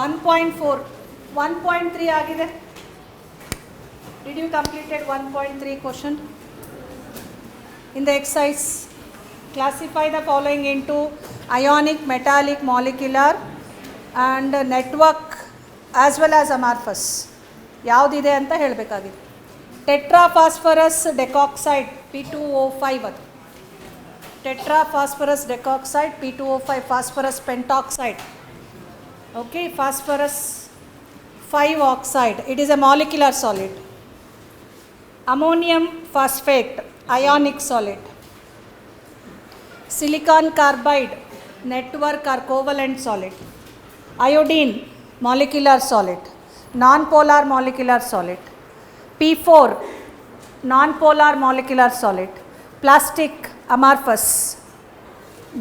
1.4 1.3 ಆಗಿದೆ. Did you completed 1.3 question? In the exercise, classify the following into ionic, metallic, molecular and network as well as amorphous. ಯಾವುದಿದೆ ಅಂತ ಹೇಳಬೇಕಾಗಿದೆ. ಟೆಟ್ರಾಫಾಸ್ಫರಸ್ ಡೆಕಾಕ್ಸೈಡ್ P2O5 ಅದು. ಟೆಟ್ರಾಫಾಸ್ಫರಸ್ ಡೆಕಾಕ್ಸೈಡ್ P2O5, phosphorus pentoxide. Okay, phosphorus 5 oxide, it is a molecular solid. Ammonium phosphate, ionic solid. Silicon carbide, network or covalent solid. Iodine, molecular solid. Non-polar molecular solid. P4, non-polar molecular solid. Plastic, amorphous.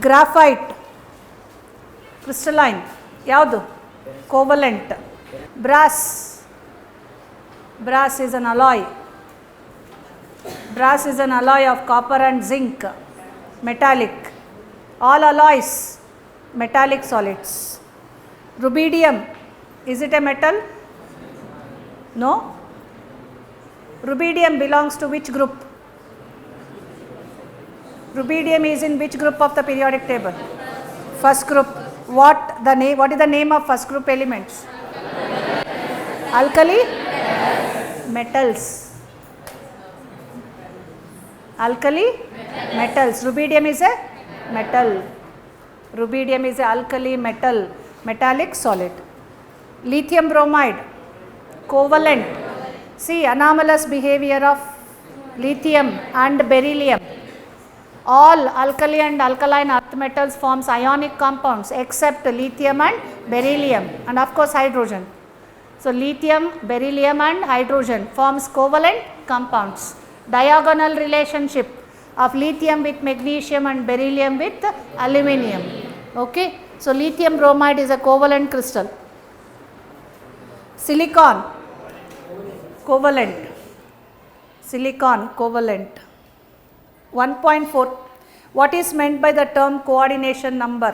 Graphite, crystalline. ಯಾವುದು? Covalent. Brass is an alloy. Brass is an alloy of copper and zinc. Metallic. All alloys metallic solids. Rubidium, is it a metal? No. Rubidium belongs to which group? Rubidium is in which group of the periodic table? First group. What is the name of first group elements? Alkali metals. Alkali metals. Rubidium is a metal. Rubidium is a alkali metal, metallic solid. Lithium bromide, covalent. See, anomalous behavior of lithium and beryllium. All alkali and alkaline earth metals forms ionic compounds except lithium and beryllium and of course hydrogen. So lithium, beryllium and hydrogen forms covalent compounds. Diagonal relationship of lithium with magnesium and beryllium with aluminium. Okay. So lithium bromide is a covalent crystal. Silicon, covalent. Silicon, covalent. 1.4. What is meant by the term coordination number?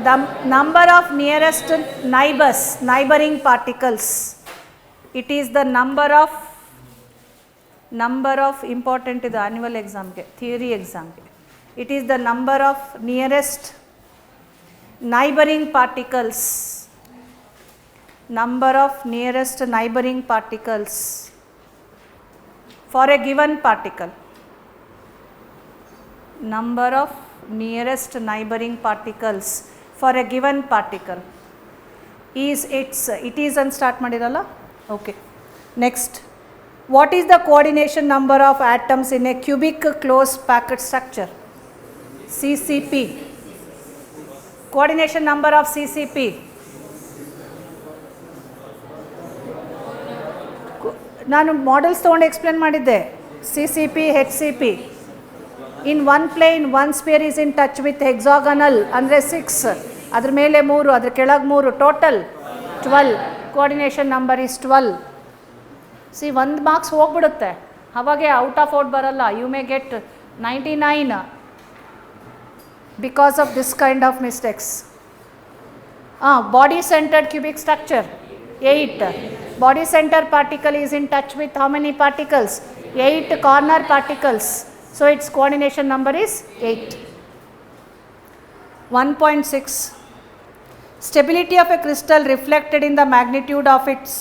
The number of nearest neighbors, neighboring particles. It is the number of important is the annual exam, theory exam. It is the number of nearest neighboring particles. Number of nearest neighboring particles for a given particle. Number of nearest neighboring particles for a given particle is it is and start madiralla. Okay. Next, what is the coordination number of atoms in a cubic closed packed structure? CCP. Coordination number of CCP. ನಾನು models ತೊಗೊಂಡು explain ಮಾಡಿದ್ದೆ. CCP, HCP. In one plane, one sphere is in touch with hexagonal ಅಂದರೆ 6, ಅದ್ರ ಮೇಲೆ 3, ಅದ್ರ ಕೆಳಗೆ 3, total 12. Coordination number is 12. See 1 marks ಹೋಗ್ಬಿಡುತ್ತೆ, ಅವಾಗೆ ಔಟ್ ಆಫ್ ಔಟ್ ಬರಲ್ಲ. You may get 99 because of this kind of mistakes. Body centred cubic structure 8. Body center particle is in touch with how many particles? 8 corner particles. So its coordination number is 8. 1.6. Stability of a crystal reflected in the magnitude of its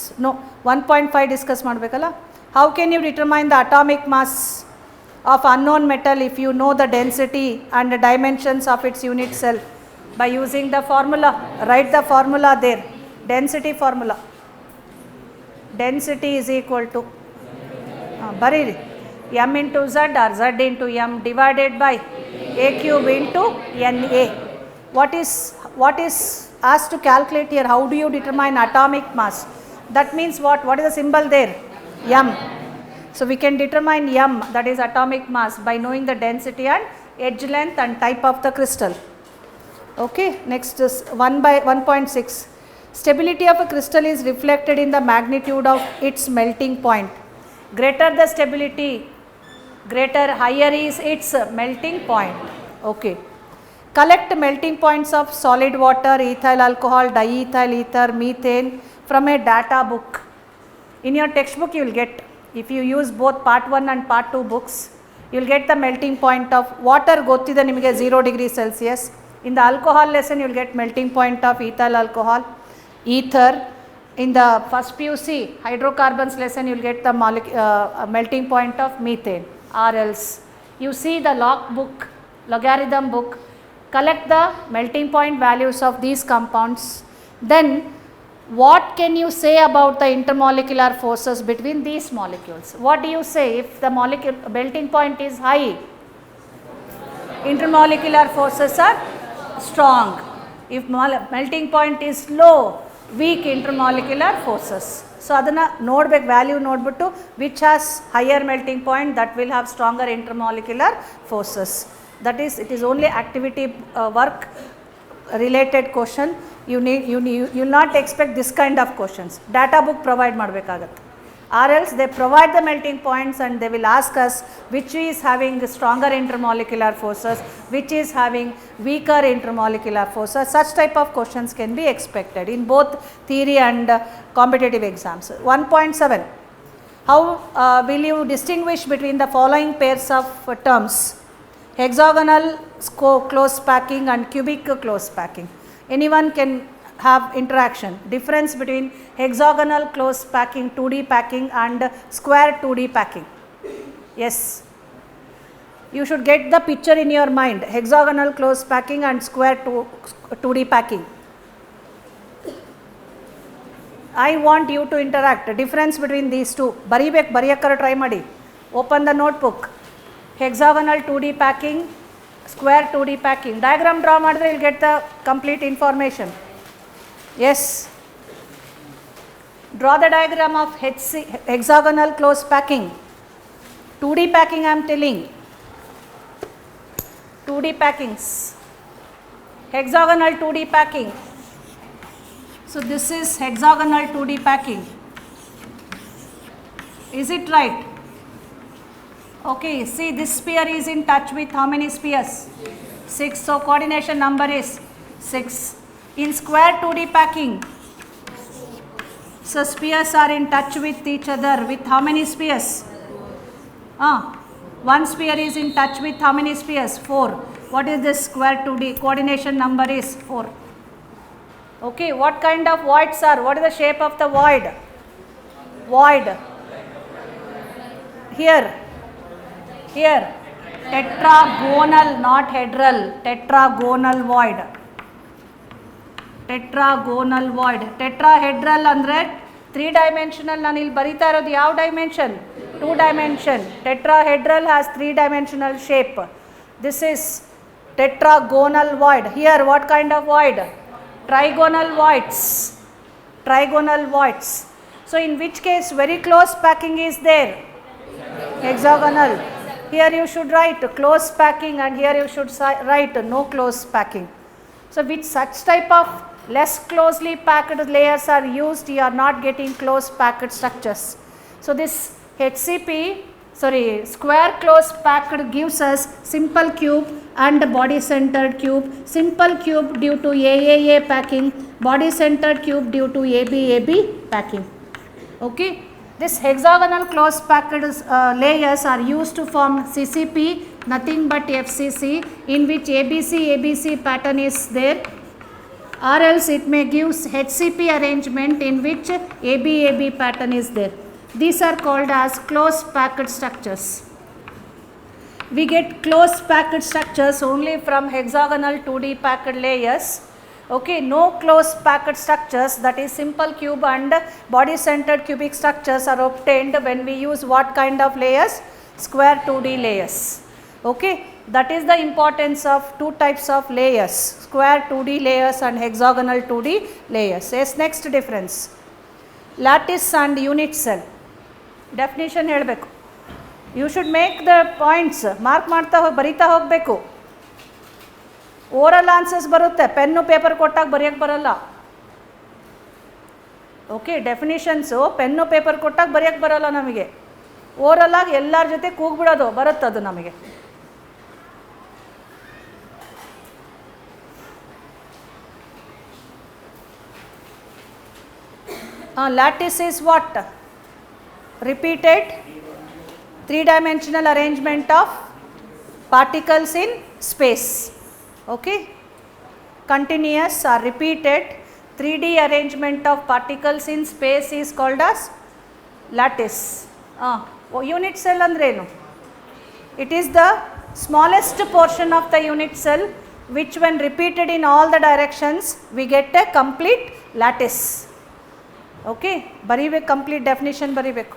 1.5 discuss ಮಾಡಬೇಕಲ್ಲ. How can you determine the atomic mass of unknown metal if you know the density and the dimensions of its unit cell? By using the formula. Write the formula there. Density formula. Density is equal to ಬರೀರಿ m into z or z into m divided by a cube into na. What is asked to calculate here? How do you determine atomic mass? That means what is the symbol there? M. So we can determine m, that is atomic mass, by knowing the density and edge length and type of the crystal. Okay. Next is 1.6. Stability of a crystal is reflected in the magnitude of its melting point. Greater the stability, higher is its melting point. Okay. Collect melting points of solid water, ethyl alcohol, diethyl ether, methane from a data book. In your textbook you will get, if you use both part 1 and part 2 books, you will get the melting point of water gottide nimage 0 degree Celsius. In the alcohol lesson you will get melting point of ethyl alcohol, ether. In the first PUC hydrocarbons lesson you will get the melting point of methane, or else you see the log book, logarithm book, collect the melting point values of these compounds. Then what can you say about the intermolecular forces between these molecules? What do you say if the melting point is high? Intermolecular forces are strong. If melting point is low, weak intermolecular forces. So adana nodbek, value nodbittu which has higher melting point, that will have stronger intermolecular forces. That is, it is only activity work related question. You will not expect this kind of questions. Data book provide madbekagutte, or else they provide the melting points and they will ask us which is having stronger intermolecular forces, which is having weaker intermolecular forces. Such type of questions can be expected in both theory and competitive exams. 1.7, how will you distinguish between the following pairs of terms? Hexagonal close packing and cubic close packing. Anyone can have interaction. Difference between hexagonal close packing 2D packing and square 2D packing. Yes, you should get the picture in your mind, hexagonal close packing and square 2D packing. I want you to interact. Difference between these two. Bariyakara try madi. Open the notebook. Hexagonal 2D packing, square 2D packing. Diagram draw madre, you will get the complete information. Yes. Draw the diagram of hexagonal close packing. 2D packing I am telling. 2D packings. Hexagonal 2D packing. So this is hexagonal 2D packing. Is it right? Okay, see this sphere is in touch with how many spheres? 6. So coordination number is 6. In square 2D packing, so spheres are in touch with each other with how many spheres? One sphere is in touch with how many spheres? 4. What is this square 2D? Coordination number is 4. Okay, what kind of voids are? What is the shape of the void? Void. Here, tetragonal, not hedral, tetragonal void. Tetragonal void. Tetrahedral andre 3-dimensional. ನಾನು ಇಲ್ಲಿ ಬರಿತಾ ಇರೋದು ಯಾವ dimension? 2 dimension. Tetrahedral has 3-dimensional shape. This is tetragonal void. Here what kind of void? Trigonal voids. Trigonal voids. So in which case very close packing is there? Hexagonal. Here you should write close packing and here you should write no close packing. So with such type of less closely packed layers are used, you are not getting close packed structures. So this square close packed gives us simple cube and body centered cube. Simple cube due to AAA packing, body centered cube due to ABAB packing. Okay. This hexagonal close packed layers are used to form CCP, nothing but FCC, in which ABC pattern is there, or else it may give HCP arrangement in which ABAB pattern is there. These are called as close packed structures. We get close packed structures only from hexagonal 2D packed layers. Okay, no close packed structures, that is simple cube and body centered cubic structures are obtained when we use what kind of layers? Square 2D layers. Okay, that is the importance of two types of layers, square 2D layers and hexagonal 2D layers. Yes, next difference, lattice and unit cell. Definition ಹೇಳಬೇಕು. You should make the points, mark ಮಾಡ್ತಾ ಬರಿತಾ ಹೋಗಬೇಕು. Oral answers ಬರುತ್ತೆ, pen paper ಕೊಟ್ಟಾಗ ಬರೆಯೋಕ್ಕೆ ಬರಲ್ಲ. Okay, ಡೆಫಿನಿಷನ್ಸು pen paper ಕೊಟ್ಟಾಗ ಬರೆಯೋಕ್ಕೆ ಬರಲ್ಲ ನಮಗೆ. ಓರಲ್ಲಾಗಿ ಎಲ್ಲರ ಜೊತೆ ಕೂಗ್ಬಿಡೋದು ಬರುತ್ತದು ನಮಗೆ. Lattice is what? Repeated three-dimensional arrangement of particles in space. Okay. Continuous or repeated 3D arrangement of particles in space is called as lattice. Unit cell andrenu? It is the smallest portion of the unit cell which when repeated in all the directions we get a complete lattice. Okay, baribe complete definition baribeku.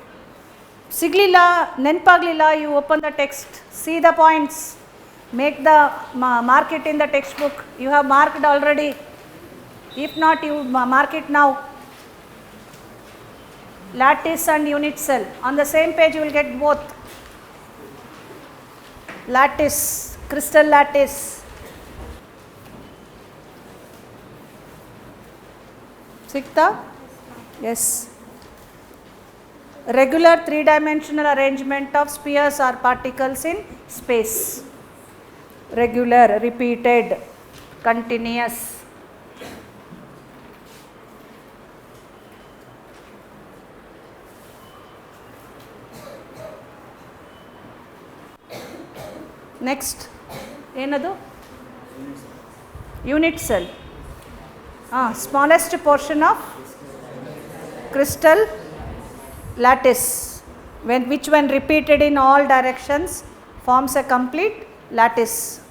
Siglilla, nenpagilla, you open the text, see the points, make the mark it in the textbook. You have marked already. If not, you mark it now. Lattice and unit cell. On the same page you will get both. Lattice, crystal lattice. Sikta? Yes. Regular three-dimensional arrangement of spheres or particles in space. Regular, repeated, continuous. Next, ಏನದು? Unit cell. Smallest portion of crystal lattice, which when repeated in all directions forms a complete lattice.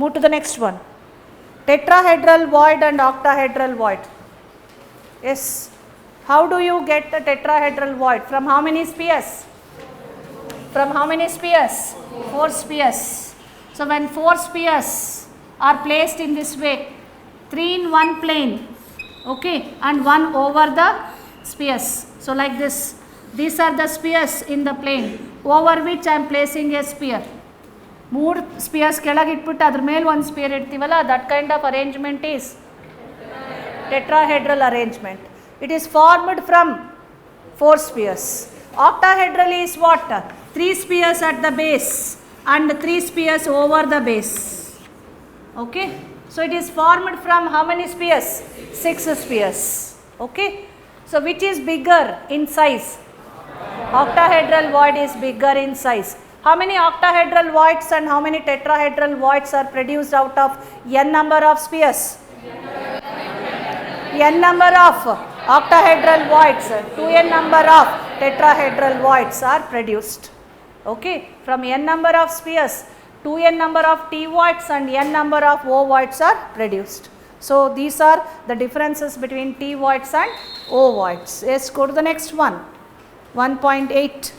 Move to the next one. Tetrahedral void and octahedral void. Yes. How do you get the tetrahedral void? From how many spheres? From how many spheres? 4 spheres. So when 4 spheres are placed in this way, 3 in one plane, okay, and 1 over the spheres. So like this, these are the spheres in the plane over which I am placing a sphere. 3 spheres ಕೆಳಗೆ ಇಟ್ಬಿಟ್ಟು ಅದ್ರ ಮೇಲೆ ಒಂದು spear ಇಡ್ತೀವಲ್ಲ, that kind of arrangement is tetrahedral arrangement. It is formed from 4 spheres. Octahedral is what? 3 spheres at the base and 3 spheres over the base. Okay. So it is formed from how many spheres? 6 spheres. Okay. So which is bigger in size? Octahedral void is bigger in size. How many octahedral voids and how many tetrahedral voids are produced out of n number of spheres? N number of octahedral voids, 2n number of tetrahedral voids are produced. Okay, from n number of spheres, 2n number of T voids and n number of O voids are produced. So these are the differences between T voids and O voids. Yes, go to the next one. 1.8.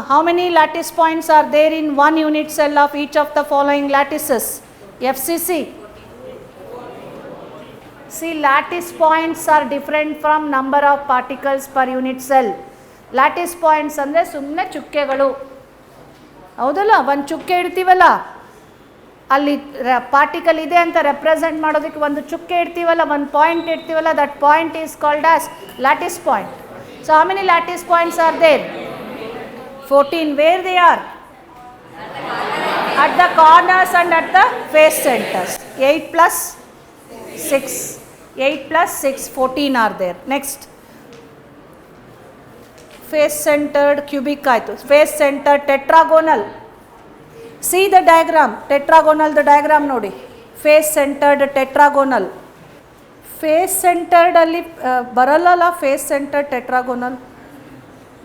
How many lattice points are there in one unit cell of each of the following lattices? FCC. See, lattice points are different from number of particles per unit cell. Lattice points ಅಂದರೆ ಸುಮ್ಮನೆ ಚುಕ್ಕೆಗಳು, ಹೌದಲ್ಲ? ಒಂದು ಚುಕ್ಕೆ ಇಡ್ತೀವಲ್ಲ, ಅಲ್ಲಿ particle ಇದೆ ಅಂತ represent ಮಾಡೋದಕ್ಕೆ ಒಂದು ಚುಕ್ಕೆ ಇಡ್ತೀವಲ್ಲ, ಒಂದು ಪಾಯಿಂಟ್ ಇಡ್ತೀವಲ್ಲ, that point is called as lattice point. So how many lattice points are there? 14. Where they are? At the corners and at the face centers. 8 plus 6. 8 plus 6, 14 are there. Next. Face centered cubic ಆಯಿತು. Face centered tetragonal. See the diagram. Tetragonal, the diagram ನೋಡಿ. Face centered tetragonal. Face centered ಅಲ್ಲಿ ಬರಲ್ಲ face centered tetragonal.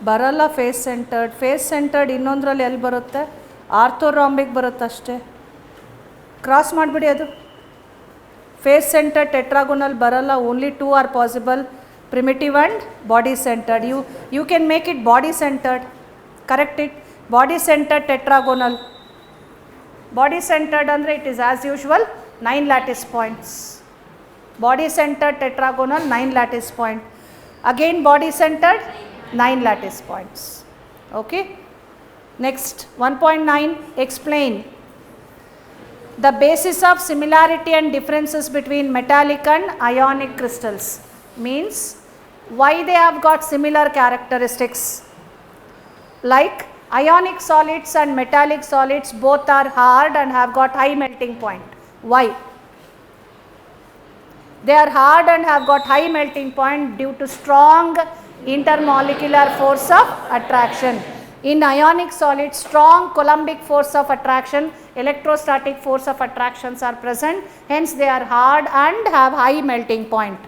ಬರಲ್ಲ face centered. Face centered ಇನ್ನೊಂದರಲ್ಲಿ ಎಲ್ಲಿ ಬರುತ್ತೆ? Orthorhombic ಬರುತ್ತೆ ಅಷ್ಟೇ. ಕ್ರಾಸ್ ಮಾಡಿಬಿಡಿ ಅದು. ಫೇಸ್ ಸೆಂಟರ್ಡ್ ಟೆಟ್ರಾಗೋನಲ್ ಬರಲ್ಲ. Only 2 are possible, primitive and body centered. You can make it body centered. Correct it. Body centered tetragonal. Body centered ಅಂದರೆ it is as usual 9 lattice points. Body centered tetragonal 9 lattice point. Again body centered 9 lattice points. Okay. Next, 1.9, explain the basis of similarity and differences between metallic and ionic crystals. Means why they have got similar characteristics. Like ionic solids and metallic solids both are hard and have got high melting point. Why? They are hard and have got high melting point due to strong intermolecular force of attraction. In ionic solids, strong Coulombic force of attraction, electrostatic force of attractions are present, hence they are hard and have high melting point.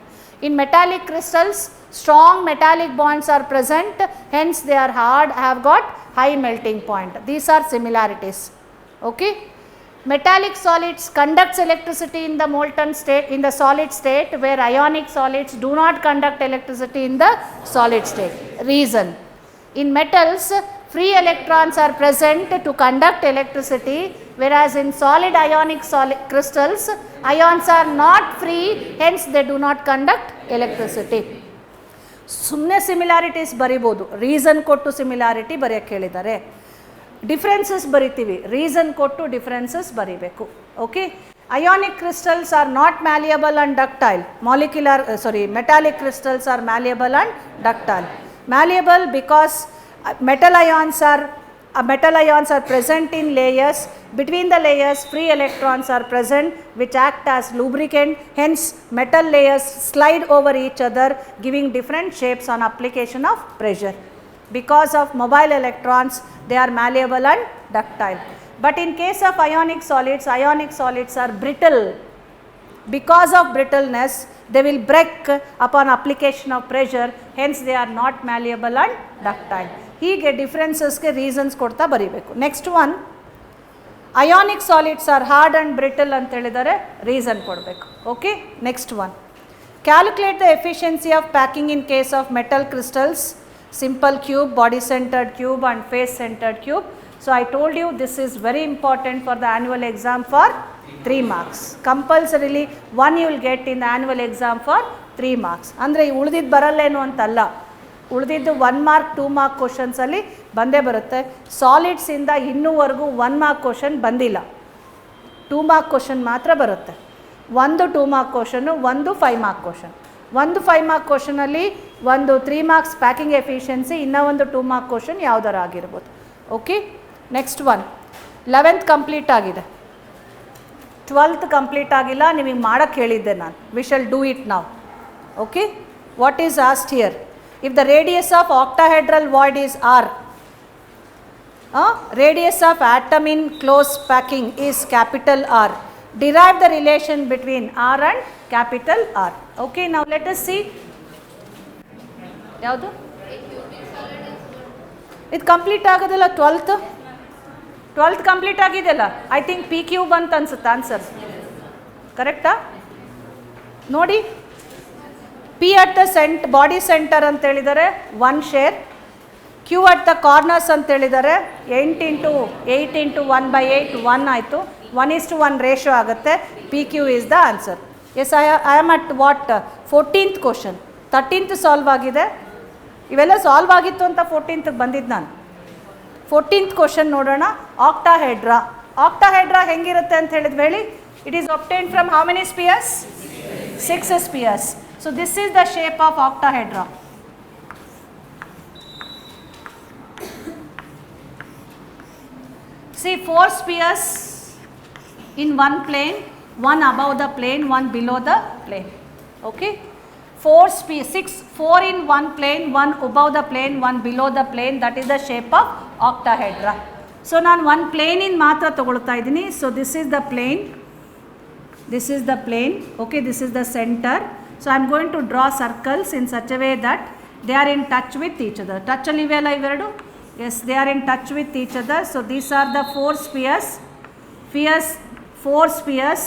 In metallic crystals, strong metallic bonds are present, hence they are hard, have got high melting point. These are similarities. Okay. Metallic solids conducts electricity in the molten state, in the solid state, where ionic solids do not conduct electricity in the solid state. Reason: in metals, free electrons are present to conduct electricity, whereas in solid ionic crystals, ions are not free, hence they do not conduct electricity. ಸುಮ್ಮನೆ similarities ಬರಿಬೋದು, reason ಕೊಟ್ಟು similarity ಬರೆಯೋಕ್ಕೆ ಹೇಳಿದ್ದಾರೆ. Differences ಬರಿತೀವಿ, reason ಕೊಟ್ಟು differences ಬರೀಬೇಕು. Okay. Ionic crystals are not malleable and ductile. Metallic crystals are malleable and ductile. Malleable because metal ions are present in layers. Between the layers, free electrons are present which act as lubricant. Hence, metal layers slide over each other, giving different shapes on application of pressure. Because of mobile electrons, they are malleable and ductile. But in case of ionic solids are brittle. Because of brittleness, they will break upon application of pressure, hence they are not malleable and ductile. ಹೀಗೆ ಡಿಫ್ರೆನ್ಸಸ್ಗೆ reasons ಕೊಡ್ತಾ ಬರೀಬೇಕು. Next one, ionic solids R hard and brittle ಅಂತ ಹೇಳಿದರೆ reason ಕೊಡಬೇಕು. Okay. Next one, calculate the efficiency of packing in case of metal crystals, simple cube, body centered cube and face centered cube. So I told you this is very important for the annual exam for 3 marks. Compulsorily one you will get in the annual exam for 3 marks. ಅಂದರೆ ಉಳಿದಿದ್ದು ಬರಲ್ಲೇನು ಅಂತಲ್ಲ, ಉಳಿದಿದ್ದು 1 mark 2 mark ಕ್ವಶನ್ಸಲ್ಲಿ ಬಂದೇ ಬರುತ್ತೆ. ಸಾಲಿಡ್ಸಿಂದ ಇನ್ನೂವರೆಗೂ 1 mark question ಬಂದಿಲ್ಲ, 2 mark question ಮಾತ್ರ ಬರುತ್ತೆ. ಒಂದು 2 mark ಕ್ವಶನು, ಒಂದು 5 mark ಕ್ವಶನ್. ಒಂದು 5 mark ಕ್ವಶನಲ್ಲಿ ಒಂದು 3 marks ಪ್ಯಾಕಿಂಗ್ ಎಫಿಷಿಯನ್ಸಿ, ಇನ್ನೂ ಒಂದು 2 mark ಕ್ವಶನ್ ಯಾವುದರ ಆಗಿರ್ಬೋದು. Okay. Next one, 11th complete ಆಗಿದೆ, 12th ಕಂಪ್ಲೀಟ್ ಆಗಿಲ್ಲ, ನಿಮಗೆ ಮಾಡೋಕ್ಕೆ ಹೇಳಿದ್ದೆ ನಾನು. ವಿ ಶಲ್ ಡೂ ಇಟ್ ನಾವು. Okay. What is asked here? If the radius of octahedral void is R, radius of atom in close packing is capital R. Derive the relation between R and capital R. Okay, now let us see. ಯಾವುದು ಇದು complete ಆಗೋದಿಲ್ಲ? 12th complete ಆಗಿದೆಯಲ್ಲ. I think P Q ಬಂತು ಅನ್ಸುತ್ತೆ answer. ಕರೆಕ್ಟಾ? ನೋಡಿ, P at the body centre ಅಂತ ಹೇಳಿದರೆ 1 share, Q at the corners ಅಂತ ಹೇಳಿದರೆ 8 × 8 × 1/8 1 ಆಯಿತು. 1:1 ರೇಷೋ ಆಗುತ್ತೆ. P Q is the answer. Yes, I am at what 14th question. 13th solve ಆಗಿದೆ. ಇವೆಲ್ಲ ಸಾಲ್ವ್ ಆಗಿತ್ತು ಅಂತ 14th ಬಂದಿದ್ದು ನಾನು. 14th ಕ್ವಶನ್ ನೋಡೋಣ. ಆಕ್ಟಾಹೆಡ್ರಾ ಹೆಂಗಿರುತ್ತೆ ಅಂತ ಹೇಳಿದ್ವಿ ಹೇಳಿ. It is obtained from how many spheres? 6 spheres. So this is the shape of octahedra. See, 4 spheres in one plane, one above the plane, one below the plane. Okay, 4 in one plane, one above the plane, one below the plane. That is the shape of octahedra. So ನಾನು one plane in ಮಾತ್ರ ತಗೊಳ್ತಾ ಇದ್ದೀನಿ. So this is the plane, this is the plane. Okay, this is the center. So I am going to draw circles in such a way that they are in touch with each other. Touch ಅಲ್ಲಿ ಇವೆಲ್ಲ ಇವೆರಡು. Yes, they are in touch with each other. So these are the 4 spheres. 4 spheres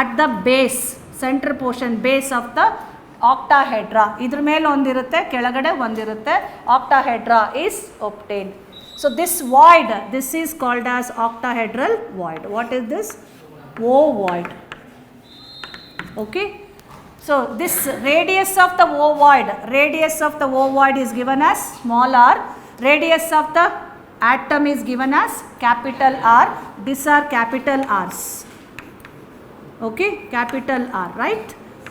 at the base, center portion, base of the octahedra. ಇದ್ರ ಮೇಲೆ ಒಂದಿರುತ್ತೆ, ಕೆಳಗಡೆ ಒಂದಿರುತ್ತೆ. Octahedra is obtained. So this void, this is called as octahedral void. What is this? Ovoid. Okay. So this radius of the ovoid is given as small r. Radius of the atom is given as capital R. These are capital R's. Okay, capital R, right?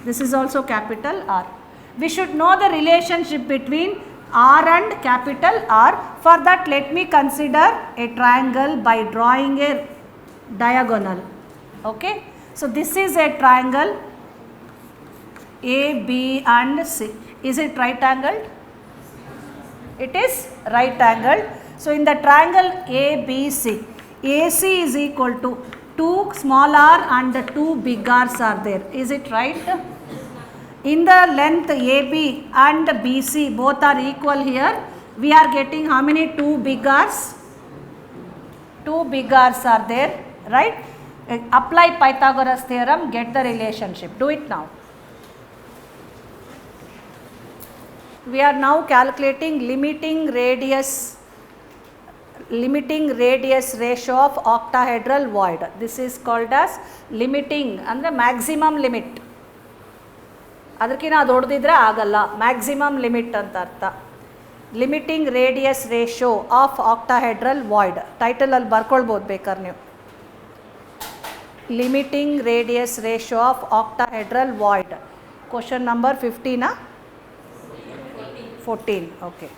This is also capital R. We should know the relationship between R and capital R. For that, let me consider a triangle by drawing a diagonal. Okay, so this is a triangle. A, B and C. Is it right angled? It is right angled. So in the triangle ABC, AC is equal to 2 small r and 2 big r's are there. Is it right? In the length AB and BC both are equal here. We are getting how many 2 big r's? 2 big r's are there, right? Apply Pythagoras theorem, get the relationship. Do it now. We are now calculating limiting radius ratio of octahedral void. This is called as limiting and the maximum limit. ಅದಕ್ಕಿಂತ ದೊಡ್ಡದಿದ್ರೆ ಆಗಲ್ಲ, maximum limit ಅಂತ ಅರ್ಥ. Limiting radius ratio of octahedral void, ಟೈಟಲಲ್ಲಿ ಬರ್ಕೊಳ್ಬೋದು ಬೇಕಾದ್ರೆ ನೀವು. Limiting radius ratio of octahedral void. Question number 15 14. Okay.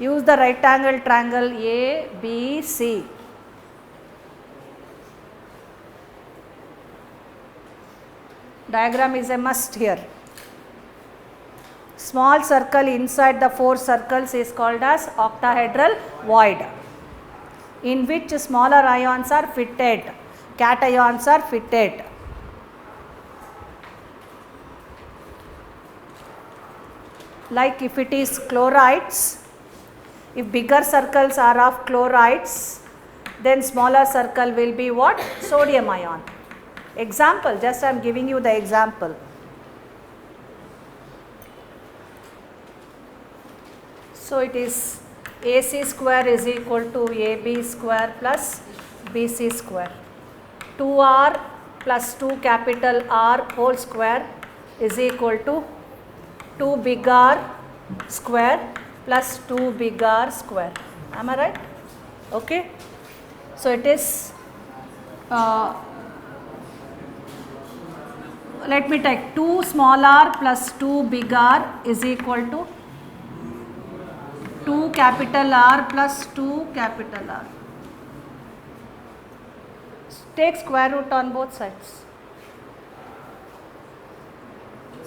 Use the right angle triangle ABC. Diagram is a must here. Small circle inside the 4 circles is called as octahedral void, in which smaller ions are fitted, cations are fitted. Like if it is chlorides, if bigger circles are of chlorides, then smaller circle will be what? Sodium ion. Example, just I am giving you the example. So it is AC square is equal to AB square plus BC square. 2R plus 2 capital R whole square is equal to 2 big R square plus 2 big R square. Am I right? Okay. So it is, let me take 2 small r plus 2 big R is equal to 2 capital R plus 2 capital R. Take square root on both sides.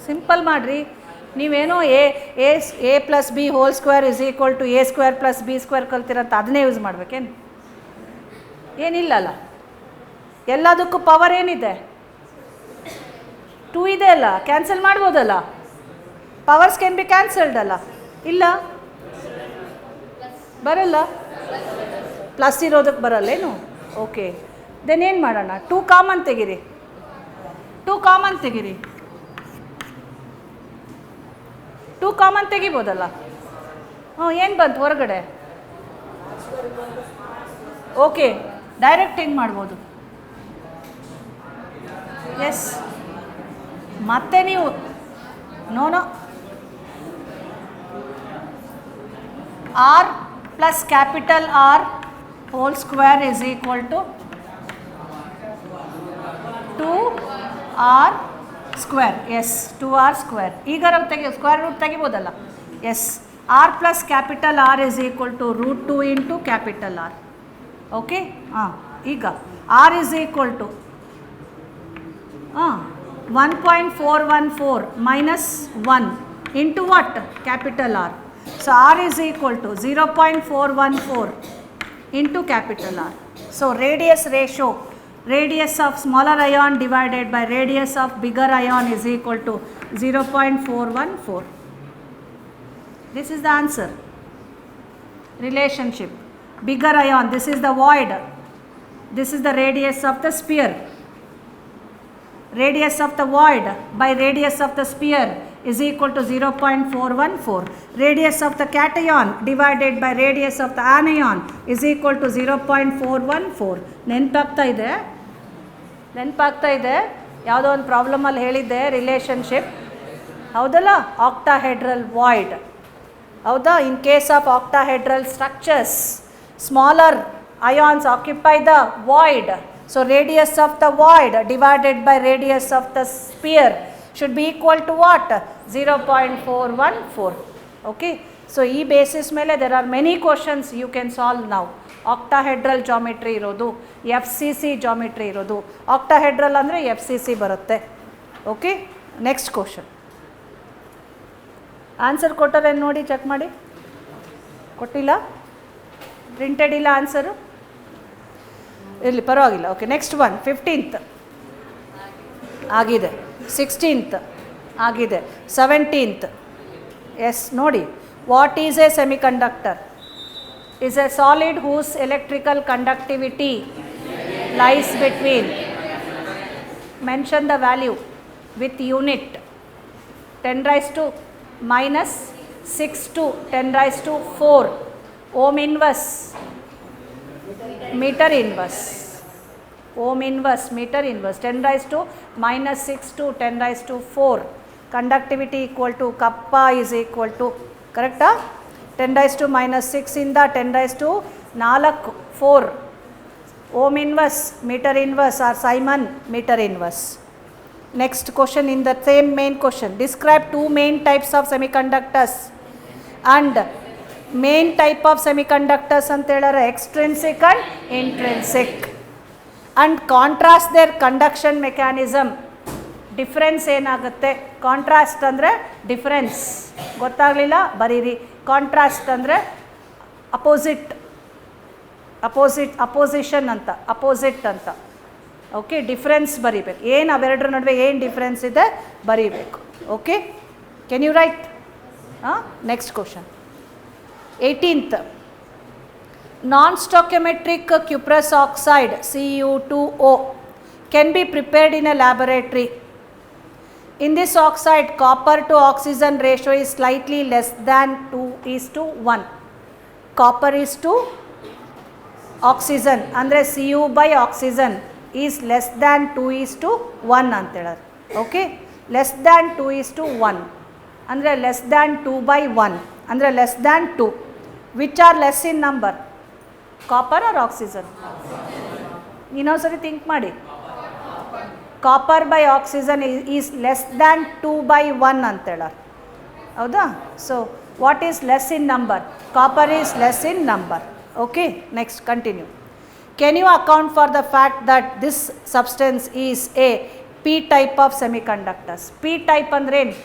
Simple madri. ನೀವೇನೋ A plus B whole square is equal to A square plus B square ಕಲ್ತಿರಂತ ಅದನ್ನೇ use ಮಾಡಬೇಕೇನು? ಏನಿಲ್ಲಲ್ಲ, ಎಲ್ಲದಕ್ಕೂ power ಏನಿದೆ? 2 ಇದೆ ಅಲ್ಲ, cancel ಮಾಡ್ಬೋದಲ್ಲ. Powers can be cancelled ಅಲ್ಲ? ಇಲ್ಲ, ಬರಲ್ಲ. ಪ್ಲಸ್ ಇರೋದಕ್ಕೆ ಬರಲ್ಲೇನು? ಓಕೆ, ದೆನ್ ಏನು ಮಾಡೋಣ? 2 ಕಾಮನ್ ತೆಗಿರಿ. 2 ಕಾಮನ್ ತೆಗಿರಿ. 2 ಕಾಮನ್ ತೆಗಿಬೋದಲ್ಲ? ಏನು ಬಂತು ಹೊರಗಡೆ? ಓಕೆ, ಡೈರೆಕ್ಟ್ ಹೆಂಗೆ ಮಾಡ್ಬೋದು? ಎಸ್, ಮತ್ತೆ ನೀವು know r plus capital R whole square is equal to 2r square. Yes, 2r square. ಈಗ ಸ್ಕ್ವೇರ್ ರೂಟ್ ತೆಗಿಬೋದಲ್ಲ? Yes, r plus capital R is equal to root 2 into capital R. Okay, ಈಗ r is equal to 1.414 minus 1 into what? Capital R. So R is equal to 0.414 into capital R. So radius ratio, radius of smaller ion divided by radius of bigger ion is equal to 0.414. This is the answer. Relationship. Bigger ion, this is the void. This is the radius of the sphere. Radius of the void by radius of the sphere is equal to 0.414. Radius of the cation divided by radius of the anion is equal to 0.414. ನೆನಪಾಗ್ತಾ ಇದೆ? ಯಾವುದೋ ಒಂದು ಪ್ರಾಬ್ಲಮಲ್ಲಿ ಹೇಳಿದ್ದೆ relationship, ಹೌದಲ್ಲ? Octahedral void, ಹೌದಾ? In case of octahedral structures, smaller ions occupy the void. So radius of the void divided by radius of the sphere should be equal to what? 0.414. Okay. So ee basis mele there are many questions you can solve now. Octahedral geometry irodu, FCC geometry irodu. Octahedral andre FCC barutte. Okay, next question. Answer ಕೊಟ್ಟರೆ ನೋಡಿ, check ಮಾಡಿ. ಕೊಟ್ಟಿಲ್ಲ, printed ಇಲ್ಲ answer, ಇರಲಿ ಪರವಾಗಿಲ್ಲ. Okay, next one. 15th ಆಗಿದೆ, 16th ಆಗಿದೆ, 17th. S ನೋಡಿ, what is A semiconductor? is a solid whose electrical conductivity lies between, mention the value with unit, 10 raised to minus 6 to 10 raised to 4 ohm inverse meter inverse, ohm inverse meter inverse, 10 raised to minus 6 to 10 raised to 4, conductivity equal to kappa is equal to, correcta, 10 raised to minus 6 ಇಂದ 10 raised to 4 ohm inverse meter inverse or Simon meter inverse. Next question in the same main question, describe two main types of semiconductors and main type of semiconductors ಅಂತ ಹೇಳಿದ್ರೆ extrinsic and intrinsic, and contrast their conduction mechanism. Difference ಏನಾಗುತ್ತೆ? Contrast ಅಂದರೆ difference, ಗೊತ್ತಾಗಲಿಲ್ಲ ಬರೀರಿ. Contrast ಅಂದರೆ opposition ಅಂತ, opposite ಅಂತ. Okay, difference ಬರೀಬೇಕು. ಏನು ಅವೆರಡರ ನಡುವೆ ಏನು ಡಿಫ್ರೆನ್ಸ್ ಇದೆ ಬರೀಬೇಕು. Okay, can you write? Next question. 18th, non stoichiometric cuprous oxide Cu2O can be prepared in a laboratory. In this oxide, copper to oxygen ratio is slightly less than 2:1. Copper is to oxygen ಅಂದರೆ Cu by oxygen is less than 2:1 ಅಂತ ಹೇಳೋದು. Okay, less than 2:1 ಅಂದರೆ less than 2/1 ಅಂದರೆ less than 2. Which are less in number, copper or oxygen? ಇನ್ನೊಂದು ಸರಿ think ಮಾಡಿ. Copper by oxygen is less than 2/1 ಅಂತ ಹೇಳೋರು, ಹೌದಾ? So what is less in number? Copper is less in number. Okay, next continue. Can you account for the fact that this substance is a P type of semiconductors? P type ಅಂದ್ರೇನು?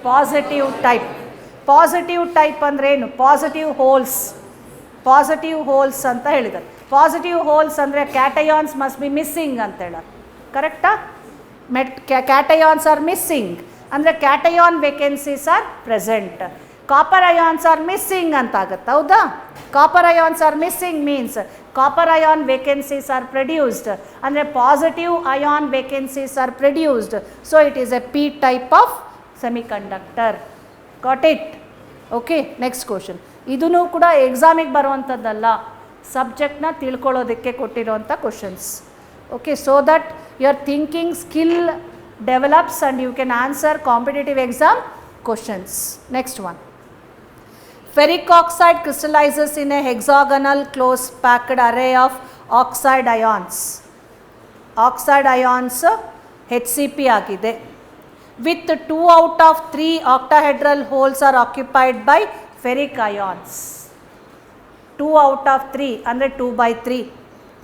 Positive type. Positive type ಅಂದ್ರೇನು? Positive holes, positive holes ಅಂತ ಹೇಳಿದ್ದಾರೆ. Positive holes ಅಂದರೆ cations must be missing ಅಂತ ಹೇಳೋರು, ಕರೆಕ್ಟಾ? Cations are missing ಅಂದರೆ cation vacancies are present. Copper ions are missing ಅಂತ ಆಗುತ್ತೆ, ಹೌದಾ? Copper ions are missing means copper ion vacancies are produced ಅಂದರೆ positive ion vacancies are produced. So it is a P type of semiconductor. Got it? Okay, next question. ಇದೂ ಕೂಡ ಎಕ್ಸಾಮಿಗೆ ಬರುವಂಥದ್ದಲ್ಲ, ಸಬ್ಜೆಕ್ಟ್ನ ತಿಳ್ಕೊಳ್ಳೋದಕ್ಕೆ ಕೊಟ್ಟಿರೋವಂಥ questions. Okay, so that your thinking skill develops and you can answer competitive exam questions. Next one. Ferric oxide crystallizes in a hexagonal close packed array of oxide ions. Oxide ions HCP ಆಗಿದೆ. With 2 out of 3 octahedral holes are occupied by ferric ions. 2 out of 3 ಅಂದರೆ 2/3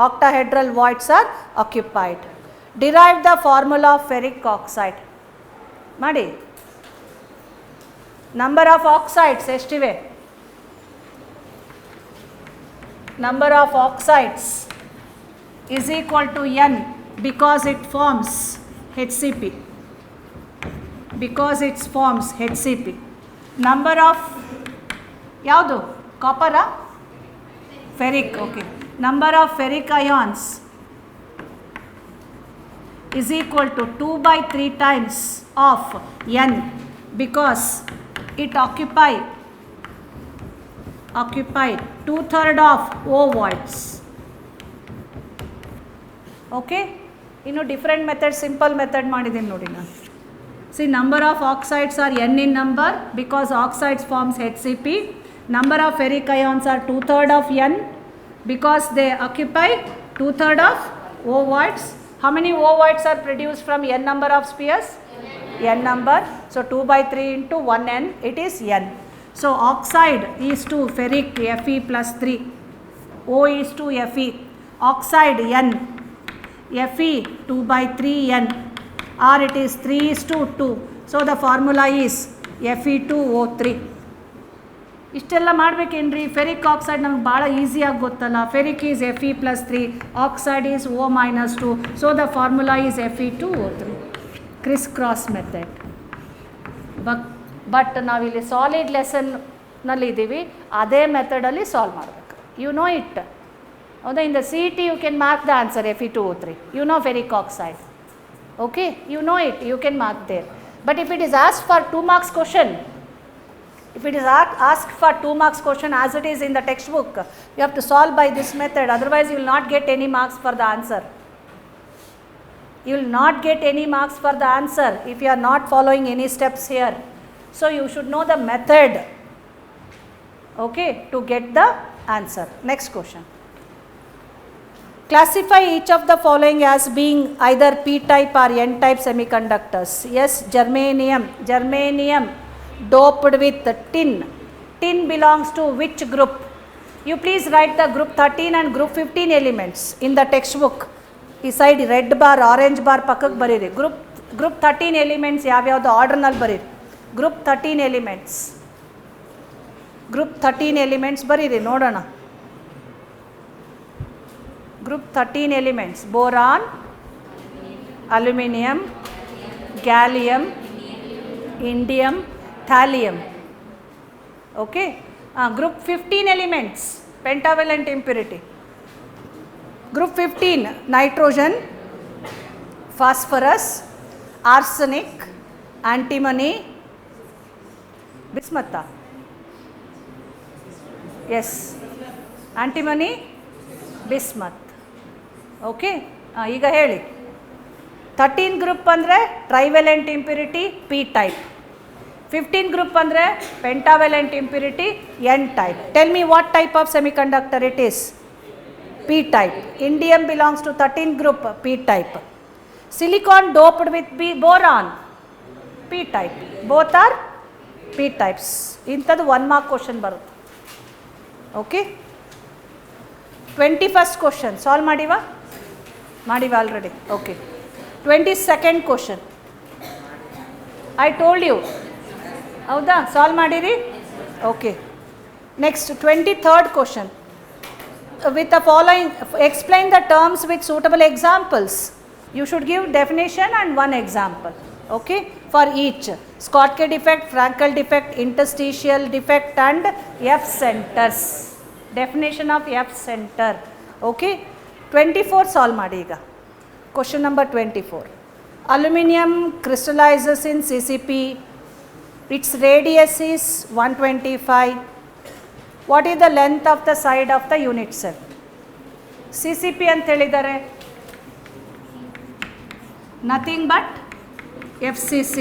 octahedral voids are occupied. Derive the formula of ferric oxide. ಮಾಡಿ. Number of oxides ಎಷ್ಟಿವೆ? Number of oxides is equal to N because it forms HCP. Because it forms HCP. Number of ಯಾವುದು? ಕಾಪರಾ? ferric. Okay. Number of ferric ions is equal to 2/3 times of N because it occupied 2/3 of O voids. Okay, ಇನ್ನು different method, simple method ಮಾಡಿದ್ದೀನಿ ನೋಡಿ ನಾನು. See, number of oxides are N in number because oxides forms HCP. Number of ferric ions are 2/3 of N because they occupy 2/3 of O voids. How many O voids are produced from N number of spheres? N number. So 2/3 into 1N, it is N. So oxide is to ferric Fe plus 3, O is to Fe, oxide N, Fe 2/3 N, or it is 3:2. So the formula is Fe2O3. ಇಷ್ಟೆಲ್ಲ ಮಾಡಬೇಕೇನ್ರಿ? Ferric oxide ನಮ್ಗೆ ಭಾಳ ಈಸಿಯಾಗಿ ಗೊತ್ತಲ್ಲ. Ferric is Fe+3, oxide is O-2, so the formula is Fe2O3. Criss cross method. But ನಾವಿಲ್ಲಿ solid ಲೆಸನ್ನಲ್ಲಿ ಇದ್ದೀವಿ, ಅದೇ ಮೆಥಡಲ್ಲಿ ಸಾಲ್ವ್ ಮಾಡಬೇಕು. You know it. ಹೌದಾ? In the CET you can mark the answer Fe2O3. You know ferric oxide. Okay, you know it, you can mark there. But if it is asked for 2 marks question, if it is asked for 2 marks question as it is in the textbook, you have to solve by this method, otherwise you will not get any marks for the answer. You will not get any marks for the answer if you are not following any steps here. So you should know the method, okay, to get the answer. Next question. Classify each of the following as being either p-type or n-type semiconductors. Yes, germanium doped with tin. Tin belongs to which group? You please write the group 13 and group 15 elements in the textbook. ಈ side red bar orange bar ಪಕ್ಕಕ್ಕೆ ಬರೀರಿ. Group 13 elements ಯಾವ್ಯಾವುದು ಆರ್ಡರ್ನಲ್ಲಿ ಬರೀರಿ. Group 13 elements ಬರೀರಿ ನೋಡೋಣ. Group 13 elements: boron, aluminium, gallium, indium, thallium. Okay. Group 15 elements: pentavalent impurity. Group 15: nitrogen, phosphorus, arsenic, antimony, bismuth. Yes, antimony, bismuth. Okay, ಈಗ ಹೇಳಿ. 13 group ಅಂದರೆ trivalent impurity P type. 15 group ಅಂದರೆ pentavalent impurity N type. Tell me what type of semiconductor it is? p-type. Indium belongs to 13 group, p-type. Silicon doped with boron, p-type. Both are p-types. Intadu 1 mark question barutte. Okay. 21st question solve madiva already. Okay. 22nd question I told you. Hauda? Solve madiri? Okay. Next 23rd question. With the following, explain the terms with suitable examples. You should give definition and one example, okay, for each. Schottky defect, Frankel defect, interstitial defect and F centers. Definition of F center. Okay. 24 solve ಮಾಡಿ ಈಗ. Question number 24. Aluminium crystallizes in CCP. Its radius is 125. What is the length of the side of the unit cell? CCP ಅಂತ ಹೇಳಿದ್ದಾರೆ, nothing but FCC.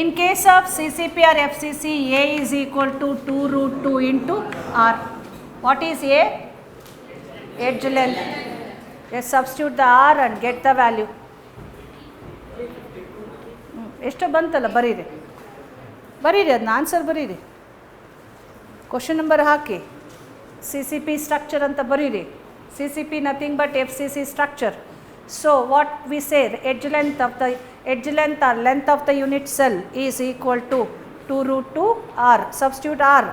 In case of CCP or FCC, A is equal to 2√2 into R. What is A? Edge length. Yes, substitute the R and get the value. ಎಷ್ಟು ಬಂತಲ್ಲ, ಬರೀರಿ ಅದನ್ನ answer ಬರೀರಿ. Question number ಹಾಕಿ CCP structure ಅಂತ ಬರೀರಿ. CCP nothing but FCC structure. So what we say, edge length or length of the unit cell is equal to 2√2 R. Substitute R,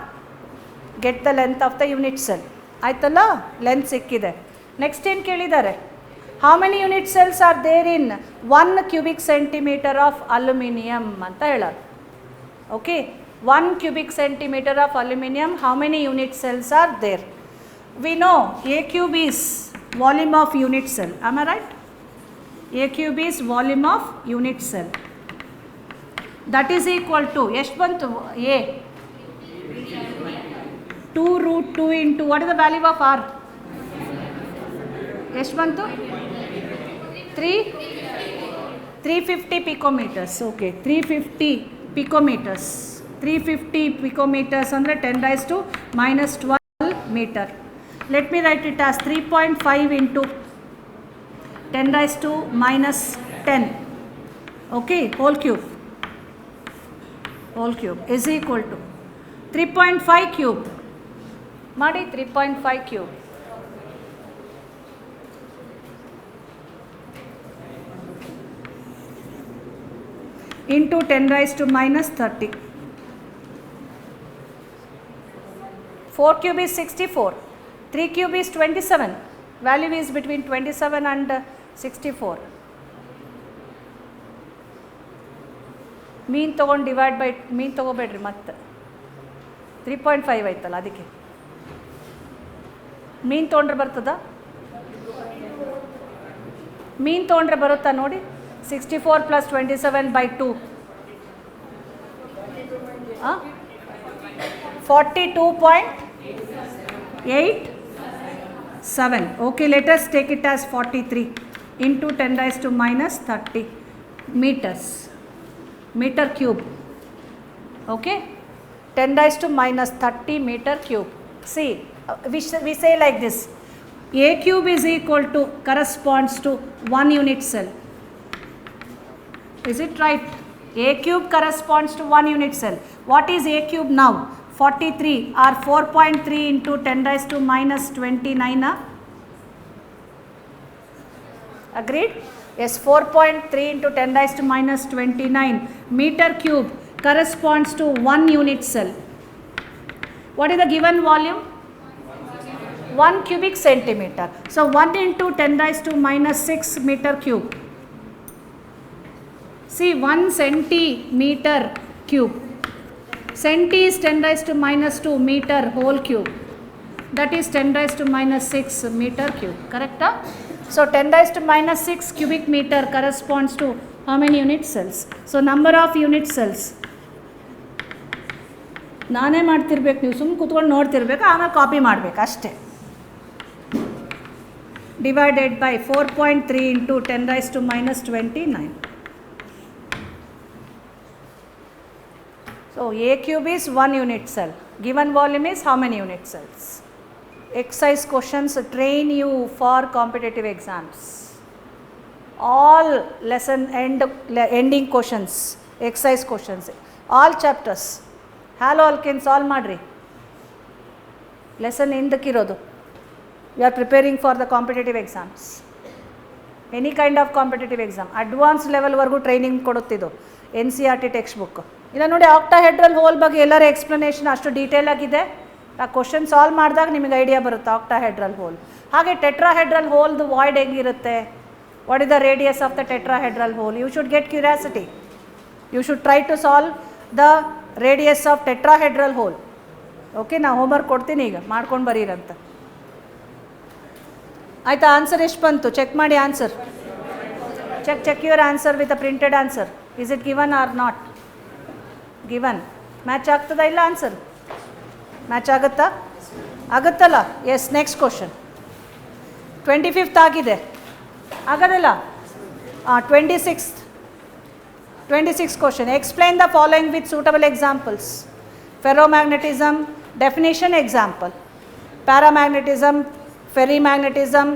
get the length of the unit cell. ಆಯ್ತಲ್ಲ, length ಸಿಕ್ಕಿದೆ. Next ಏನು ಕೇಳಿದ್ದಾರೆ? How many unit cells are there in 1 cubic centimeter of aluminium ಅಂತ ಹೇಳೋದು. Okay, 1 cubic centimeter of aluminum, how many unit cells are there? We know A cube is volume of unit cell. Am I right? A cube is volume of unit cell. That is equal to, ಎಷ್ಟು ಬಂತು A? 2√2 into, what is the value of R? ಎಷ್ಟು ಬಂತು? 350 picometers. Okay, 350 picometers. 350 picometers ಅಂದರೆ 10⁻⁻12 meter. Let me write it as 3.5 into 10⁻⁻10. Okay, whole cube is equal to 3.5 cube. ಮಾಡಿ 3.5 cube. into 10 raised to minus 30. 4 cube is 64. 3 cube is 27. Value is between 27 and 64. Mean ತಗೊಂಡು divide by mean ತಗೋಬೇಡ್ರಿ ಮತ್ತೆ 3.5 ಆಯ್ತಲ್ಲ ಅದಕ್ಕೆ ಮೀನ್ ತೊಗೊಂಡ್ರೆ ಬರ್ತದ ಮೀನ್ ತೊಗೊಂಡ್ರೆ ಬರುತ್ತಾ ನೋಡಿ 64 plus 27 by 2 42.87. Okay, let us take it as 43 into 10 raised to minus 30 meters, meter cube. Okay, 10 raised to minus 30 meter cube. See, we say like this, a cube is equal to corresponds to 1 unit cell. Is it right? A cube corresponds to 1 unit cell. What is a cube now? 43 or 4.3 into 10 raised to minus 29. Agreed? Yes, 4.3 into 10 raised to minus 29 meter cube corresponds to 1 unit cell. What is the given volume? 1 cubic centimeter. So 1 into 10 raised to minus 6 meter cube. See, 1 centimeter cube. Centi is 10 raised to minus 2 meter whole cube. That is 10 raised to minus 6 meter cube. Correct? So 10 raised to minus 6 cubic meter corresponds to how many unit cells? So number of unit cells. ನಾನೇ ಮಾಡ್ತಿರ್ಬೇಕು, ನೀವು ಸುಮ್ಮನೆ ಕೂತ್ಕೊಂಡು ನೋಡ್ತಿರ್ಬೇಕು, ಆಮೇಲೆ copy ಮಾಡಬೇಕು ಅಷ್ಟೇ. Divided by 4.3 into 10 raised to minus 29. So a cube is 1 unit cell. Given volume is how many unit cells? Exercise questions train you for competitive exams. All lesson ending questions, exercise questions, all chapters. Halo alkane solve madri. Lesson endಕ್ಕಿರೋದು. You are preparing for the competitive exams. Any kind of competitive exam. Advanced level ವರೆಗೂ training ಕೊಡುತ್ತಿದ್ದು NCERT text book. ಇಲ್ಲ ನೋಡಿ, octahedral hole ಬಗ್ಗೆ ಎಲ್ಲರ explanation ಅಷ್ಟು detail ಆಗಿದೆ. ಆ question solve ಮಾಡಿದಾಗ ನಿಮಗೆ ಐಡಿಯಾ ಬರುತ್ತೆ ಆಕ್ಟಾಹೆಡ್ರಲ್ ಹೋಲ್. ಹಾಗೆ ಟೆಟ್ರಾಹೆಡ್ರಲ್ ಹೋಲ್ದು ವಾಯ್ಡ್ ಹೆಂಗಿರುತ್ತೆ, what is the radius of the tetrahedral hole, you should get curiosity. You should try to solve the radius of tetrahedral hole. Okay, ನಾ homework ಕೊಡ್ತೀನಿ, ಈಗ ಮಾಡ್ಕೊಂಡು ಬರೀರಂತ. ಆಯಿತಾ? ಆನ್ಸರ್ ಎಷ್ಟು ಬಂತು ಚೆಕ್ ಮಾಡಿ. Answer check your answer with a printed answer. Is it given or not given? Match ಆಗ್ತದಾ ಇಲ್ಲ? ಆನ್ಸರ್ ಮ್ಯಾಚ್ ಆಗುತ್ತಾ? ಆಗುತ್ತಲ್ಲ? ಎಸ್. ನೆಕ್ಸ್ಟ್ ಕ್ವಶನ್ 25th ಆಗಿದೆ, ಆಗೋದಿಲ್ಲ? 26th question. Explain the following with suitable examples. Ferromagnetism definition example, paramagnetism, ferrimagnetism,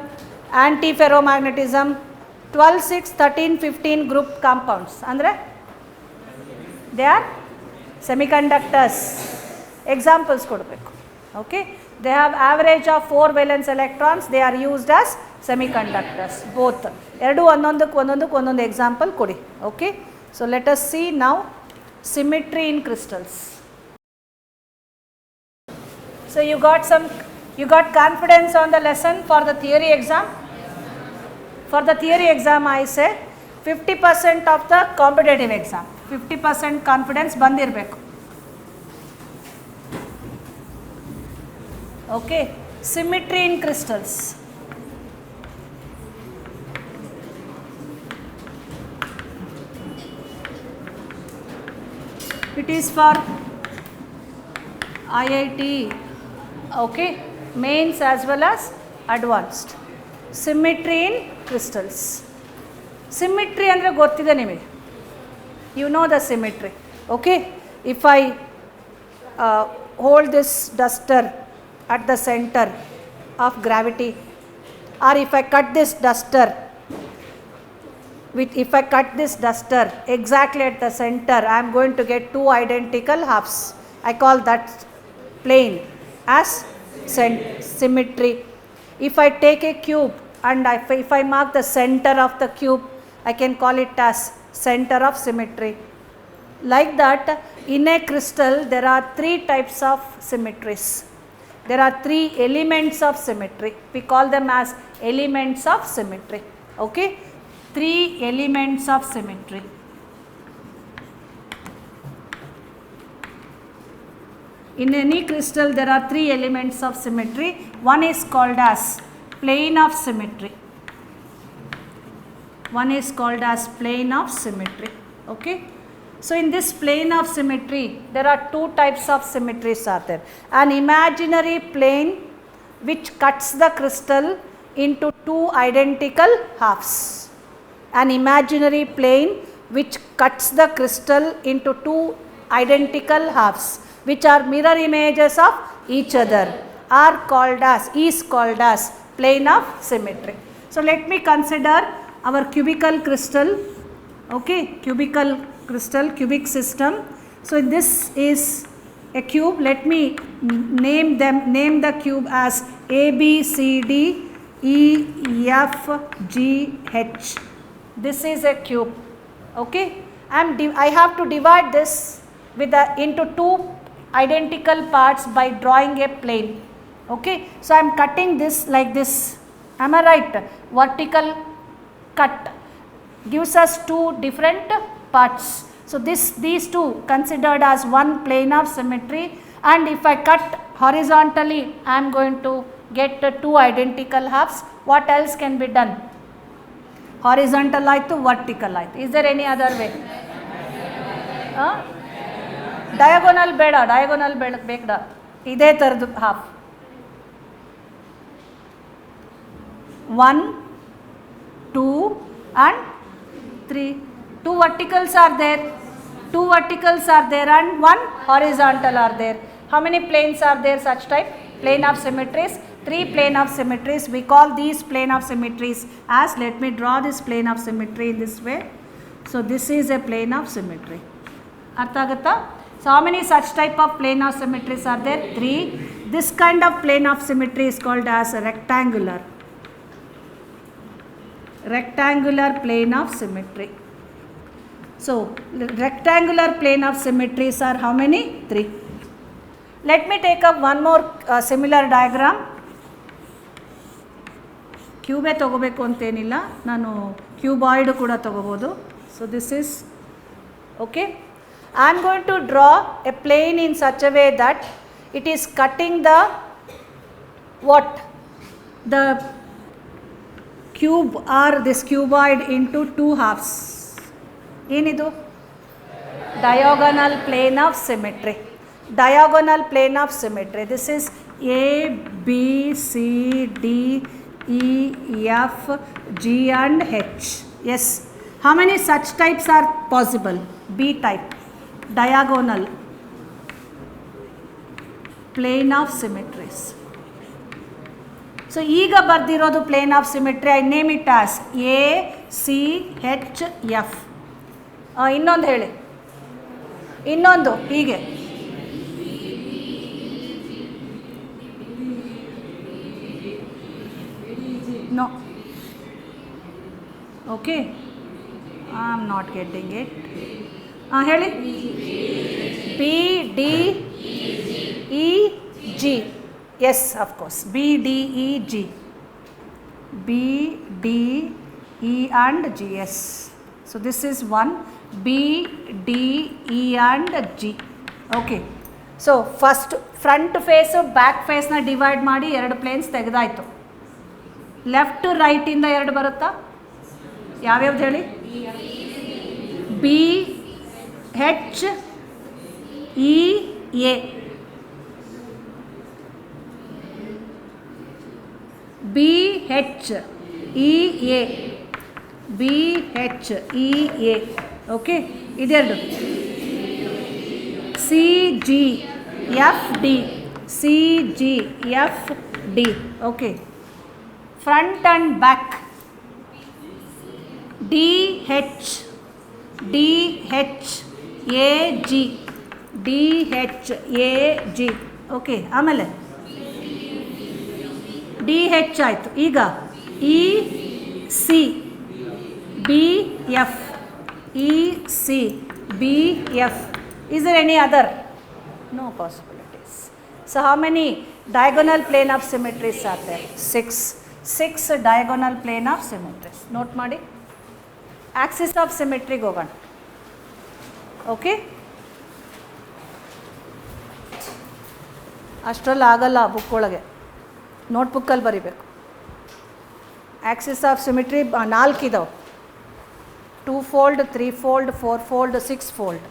anti-ferromagnetism, 12, 6, 13, 15 group compounds. Andre they are semiconductors. Examples kodbeku. Okay, they have average of 4 valence electrons. They are used as semiconductors. Both eradu onondu example kodi. Okay, so let us see now symmetry in crystals. So you got confidence on the lesson for the theory exam. For the theory exam I say 50% of the competitive exam. 50% confidence bandirbeku. Okay, symmetry in crystals. It is for IIT. Okay, mains as well as advanced. Symmetry in crystals. Symmetry andre gottide nimage. You know the symmetry. Okay, if I hold this duster at the center of gravity, or if I cut this duster exactly at the center, I am going to get 2 identical halves. I call that plane as symmetry. If I take a cube and if I mark the center of the cube, I can call it as center of symmetry. Like that, in a crystal there are 3 types of symmetries. There are 3 elements of symmetry. We call them as elements of symmetry. Okay, 3 elements of symmetry. In any crystal there are 3 elements of symmetry. One is called as plane of symmetry. One is called as plane of symmetry. Okay. So in this plane of symmetry there are 2 types of symmetries are there. An imaginary plane which cuts the crystal into 2 identical halves. An imaginary plane which cuts the crystal into 2 identical halves, which are mirror images of each other, is called as plane of symmetry. So let me consider our cubical crystal. Okay, cubical crystal, cubic system. So this is a cube. Let me name the cube as A, B, C, D, E, F, G, H. This is a cube. Okay, I have to divide this into 2 identical parts by drawing a plane. Okay, so I am cutting this like this. Am I right? Vertical cut gives us 2 different parts. So these 2 considered as one plane of symmetry, and if I cut horizontally I am going to get 2 identical halves. What else can be done? Horizontal ಆಯಿತು, vertical ಆಯಿತು. Is there any other way? Diagonal ಬೇಡ, ಬೇಡ, ಇದೇ ಥರದ್ದು half. 1, 2 and 3. 2 verticals are there. 2 verticals are there and 1 horizontal are there. How many planes are there such type? Plane of symmetries. 3 plane of symmetries. We call these plane of symmetries as, let me draw this plane of symmetry in this way. So this is a plane of symmetry. Artha agutta? So how many such type of plane of symmetries are there? 3. This kind of plane of symmetry is called as a rectangular plane of symmetry. So rectangular plane of symmetries are how many? 3. Let me take up one more similar diagram. ಕ್ಯೂಬೇ ತಗೋಬೇಕು ಅಂತೇನಿಲ್ಲ, ನಾನು cuboid ಕೂಡ ತಗೋಬೋದು. So this is okay. I am going to draw a plane in such a way that it is cutting the cube or this cuboid into 2 halves. ಏನಿದು? Diagonal plane of symmetry. Diagonal plane of symmetry. This is A, B, C, D, E, F, G and H. Yes. How many such types are possible? B type. Diagonal plane of symmetries. So ಈಗ ಬರ್ದಿರೋದು plane of symmetry. I name it as A, C, H, F. ಇನ್ನೊಂದು ಹೇಳಿ, ಇನ್ನೊಂದು ಹೀಗೆ. No. Okay. I am not getting it. ಹೇಳಿ. B, D, E, G. Yes, of course. B, D, E, G. B, D, E and G. Yes. So this is one. B, D, E and G. Okay. So first front face back face na divide ಮಾಡಿ 2 planes ತೆಗೆದಾಯಿತು. Left right ಇಂದ 2 ಬರುತ್ತಾ? ಯಾವ್ಯಾವ್ದು ಹೇಳಿ? B, H, E, A. B, H, E, A. B, H, E, A. Okay, ಇದೆರಡು. C, G, F, D. C, G, F, D. Okay. Front and back. D, H, D, H, A, G. D, H, A, G. Okay, ಆಮೇಲೆ D H ಆಯಿತು. ಈಗ E C, B F, E C, BF. Is there any other? No possibilities. So how many diagonal plane of symmetries are there? 6. 6 diagonal plane of symmetries. Note ಮಾಡಿ. Axis of symmetry ಹೋಗೋಣ. Okay? ಅಷ್ಟರಲ್ಲಿ ಆಗಲ್ಲ book ಒಳಗೆ, ನೋಟ್ಬುಕ್ಕಲ್ಲಿ ಬರಿಬೇಕು. Axis of symmetry 4 ಇದಾವೆ, 2 fold, 3 fold, 4 fold, 6 fold.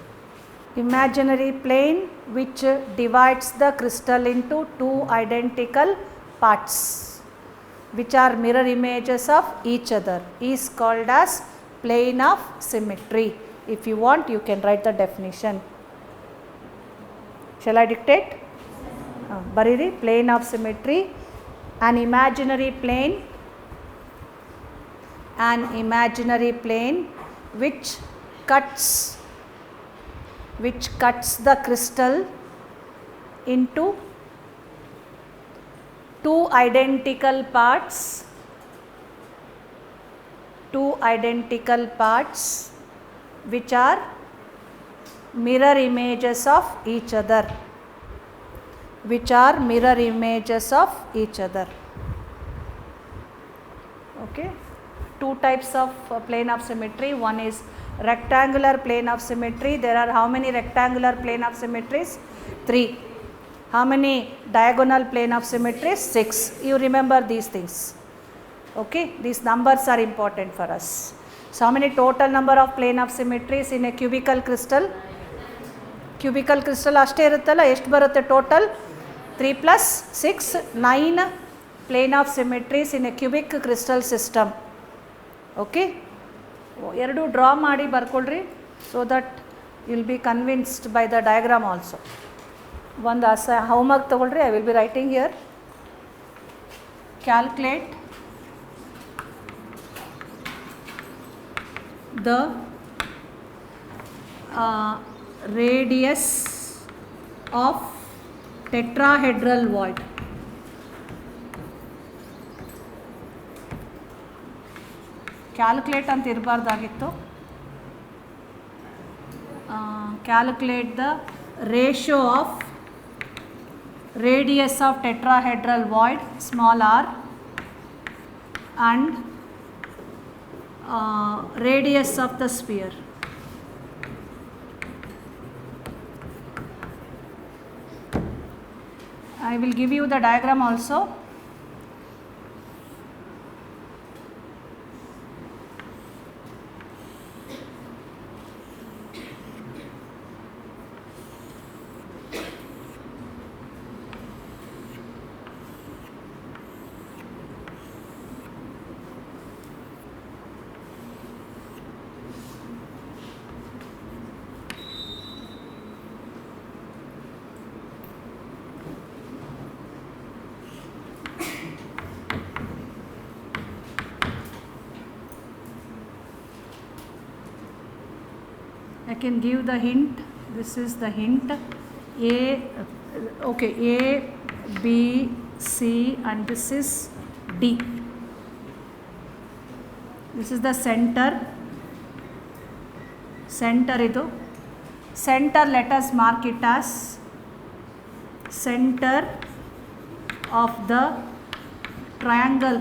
Imaginary plane which divides the crystal into 2 identical parts which are mirror images of each other is called as plane of symmetry. If you want, you can write the definition. Shall I dictate? Bariri, plane of symmetry, an imaginary plane which cuts the crystal into 2 identical parts which are mirror images of each other. Okay, 2 types of plane of symmetry. One is rectangular plane of symmetry. There are how many rectangular plane of symmetries? 3. How many diagonal plane of symmetries? 6. You remember these things. Okay, these numbers are important for us. So how many total number of plane of symmetries in a cubical crystal? Cubical crystal ಅಷ್ಟೇ ಇರುತ್ತಲ್ಲ, ಎಷ್ಟು ಬರುತ್ತೆ total? 3 plus 6, 9 plane of symmetries in a cubic crystal system. Okay, ಎರಡು draw ಮಾಡಿ ಬರ್ಕೊಳ್ರಿ, so that you will be convinced by the diagram also. ಒಂದು homework ತಗೊಳ್ರಿ, I will be writing here. Calculate the radius of tetrahedral void. Calculate ಅಂತ ಇರಬಾರ್ದಾಗಿತ್ತು. Calculate the ratio of radius of tetrahedral void small r and radius of the sphere. I will give you the diagram also. I can give the hint. This is the hint. A, B, C, and this is D. This is the center. Idu. Center, let us mark it as center of the triangle.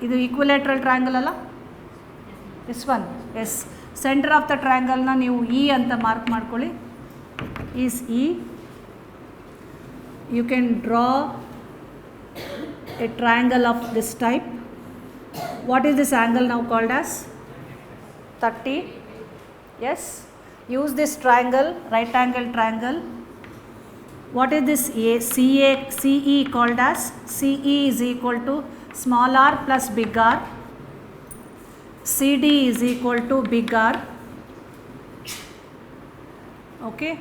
Idu equilateral triangle alla? This one, yes. Center of the triangle na ನೀವು E ಅಂತ mark ಮಾಡ್ಕೊಳ್ಳಿ. is E. You can draw a triangle of this type. What is this angle now called as? 30. Yes. Use this triangle, right angle triangle. What is this CE called as? CE is equal to small r plus big R. CD is equal to big R. Okay.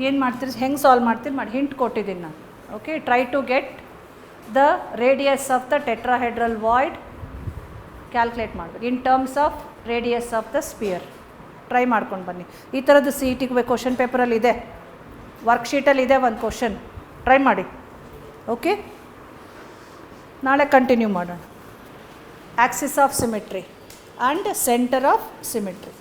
ಏನು ಮಾಡ್ತೀರಿ, ಹೆಂಗೆ solve ಮಾಡ್ತೀರಿ ಮಾಡಿ, hint ಕೊಟ್ಟಿದ್ದೀನಿ ನಾನು. Okay, try to get the radius of the tetrahedral void calculate ಮಾಡಬೇಕು in terms of radius of the sphere. Try ಮಾಡ್ಕೊಂಡು ಬನ್ನಿ. ಈ ಥರದ್ದು CET ಕ್ವಶನ್ ಪೇಪರಲ್ಲಿ ಇದೆ, ವರ್ಕ್ಶೀಟಲ್ಲಿ ಇದೆ ಒಂದು ಕ್ವಶನ್, ಟ್ರೈ ಮಾಡಿ. ಓಕೆ, ನಾಳೆ ಕಂಟಿನ್ಯೂ ಮಾಡೋಣ. axis of symmetry and center of symmetry.